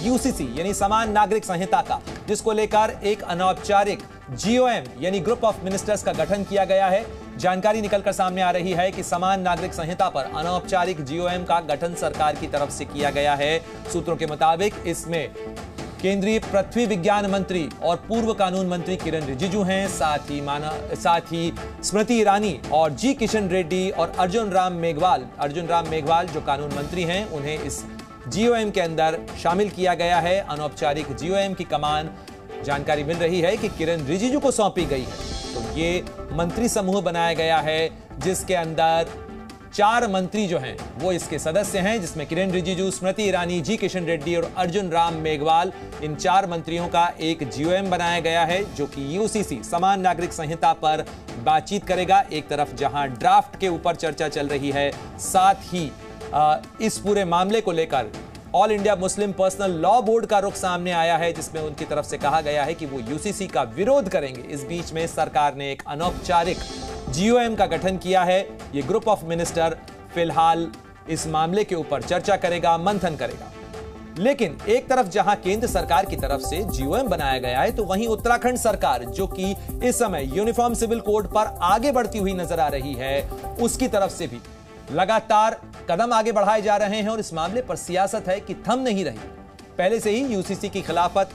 UCC यानी समान नागरिक संहिता का, जिसको लेकर एक अनौपचारिक जीओएम यानी ग्रुप ऑफ मिनिस्टर्स का गठन किया गया है। जानकारी निकलकर सामने आ रही है कि समान नागरिक संहिता पर अनौपचारिक जीओएम का गठन सरकार की तरफ से किया गया है। सूत्रों के मुताबिक इसमें केंद्रीय पृथ्वी विज्ञान मंत्री और पूर्व कानून मंत्री किरण रिजिजू हैं, साथ ही स्मृति ईरानी और जी किशन रेड्डी और अर्जुन राम मेघवाल जो कानून मंत्री हैं, उन्हें इस जीओएम के अंदर शामिल किया गया है। अनौपचारिक जीओएम की कमान जानकारी मिल रही है कि किरण रिजिजू को सौंपी गई है। तो ये मंत्री समूह बनाया गया है जिसके अंदर 4 मंत्री जो हैं वो इसके सदस्य हैं, जिसमें किरण रिजिजू, स्मृति ईरानी, जी किशन रेड्डी और अर्जुन राम मेघवाल, इन 4 मंत्रियों का एक जीओएम बनाया गया है जो कि यूसीसी समान नागरिक संहिता पर बातचीत करेगा। एक तरफ जहां ड्राफ्ट के ऊपर चर्चा चल रही है, साथ ही इस पूरे मामले को लेकर all India Muslim personal law board का रुख सामने आया है, जिसमें उनकी तरफ से कहा गया है कि वो यूसीसी का विरोध करेंगे। इस बीच में सरकार ने एक अनौपचारिक जीओएम का गठन किया है। ये ग्रुप ऑफ मिनिस्टर फिलहाल इस मामले के ऊपर चर्चा करेगा, मंथन करेगा। लेकिन एक तरफ जहां केंद्र सरकार की तरफ से जीओएम बनाया गया है, तो वहीं उत्तराखंड सरकार, जो कि इस समय यूनिफॉर्म सिविल कोड पर आगे बढ़ती हुई नजर आ रही है, उसकी तरफ से भी लगातार कदम आगे बढ़ाए जा रहे हैं और इस मामले पर सियासत है कि थम नहीं रही। पहले से ही यूसीसी की खिलाफत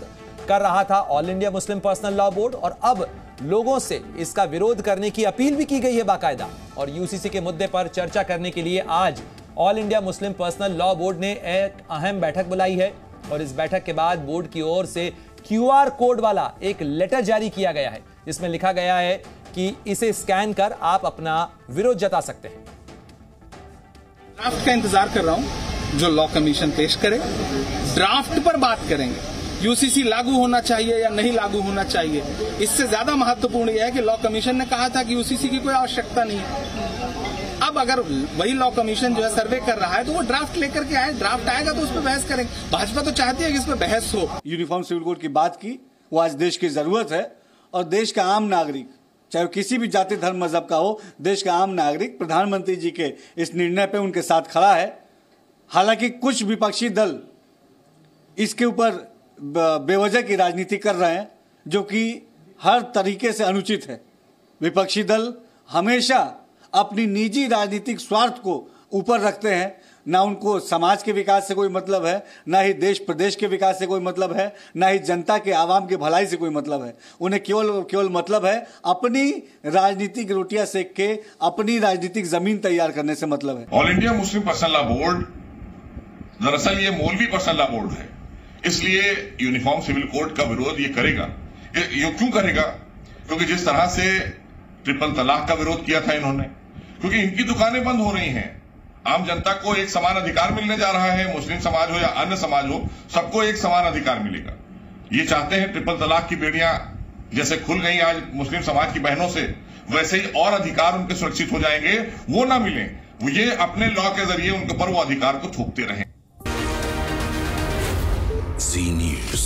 कर रहा था all India Muslim personal law board, और अब लोगों से इसका विरोध करने की अपील भी की गई है बाकायदा। और यूसीसी के मुद्दे पर चर्चा करने के लिए आज all India Muslim personal law board ने एक अहम बैठक बुलाई है, और इस बैठक के बाद बोर्ड की ओर से क्यूआर कोड वाला एक लेटर जारी किया गया है, जिसमें लिखा गया है कि इसे स्कैन कर आप अपना विरोध जता सकते हैं। ड्राफ्ट का इंतजार कर रहा हूं, जो लॉ कमीशन पेश करे, ड्राफ्ट पर बात करेंगे। यूसीसी लागू होना चाहिए या नहीं लागू होना चाहिए, इससे ज्यादा महत्वपूर्ण यह है कि लॉ कमीशन ने कहा था कि यूसीसी की कोई आवश्यकता नहीं है। अब अगर वही लॉ कमीशन जो है सर्वे कर रहा है, तो वो ड्राफ्ट लेकर के आए, ड्राफ्ट आएगा तो उस पर बहस करेंगे। भाजपा तो चाहती है कि इस पर बहस हो। यूनिफॉर्म सिविल कोड की बात की, वो आज देश की जरूरत है, और देश का आम नागरिक, चाहे किसी भी जाति धर्म मजहब का हो, देश का आम नागरिक प्रधानमंत्री जी के इस निर्णय पे उनके साथ खड़ा है। हालांकि कुछ विपक्षी दल इसके ऊपर बेवजह की राजनीति कर रहे हैं, जो कि हर तरीके से अनुचित है। विपक्षी दल हमेशा अपनी निजी राजनीतिक स्वार्थ को ऊपर रखते हैं। ना उनको समाज के विकास से कोई मतलब है, ना ही देश प्रदेश के विकास से कोई मतलब है, ना ही जनता के आवाम की भलाई से कोई मतलब है। उन्हें केवल मतलब है अपनी राजनीतिक रोटियां सेक के अपनी राजनीतिक जमीन तैयार करने से मतलब है। All India Muslim personal law board दरअसल ये मौलवी पर्सनल लॉ बोर्ड है, इसलिए यूनिफॉर्म सिविल कोड का विरोध ये करेगा। ये क्यों करेगा? क्योंकि जिस तरह से ट्रिपल तलाक का विरोध किया था इन्होंने, क्योंकि इनकी दुकानें बंद हो रही हैं, आम जनता को एक समान अधिकार मिलने जा रहा है। मुस्लिम समाज हो या अन्य समाज हो, सबको एक समान अधिकार मिलेगा। ये चाहते हैं ट्रिपल तलाक की बेड़ियां जैसे खुल गई आज मुस्लिम समाज की बहनों से, वैसे ही और अधिकार उनके सुरक्षित हो जाएंगे, वो ना मिले, वो ये अपने लॉ के जरिए उनके ऊपर वो अधिकार को थोपते रहें। Zee News.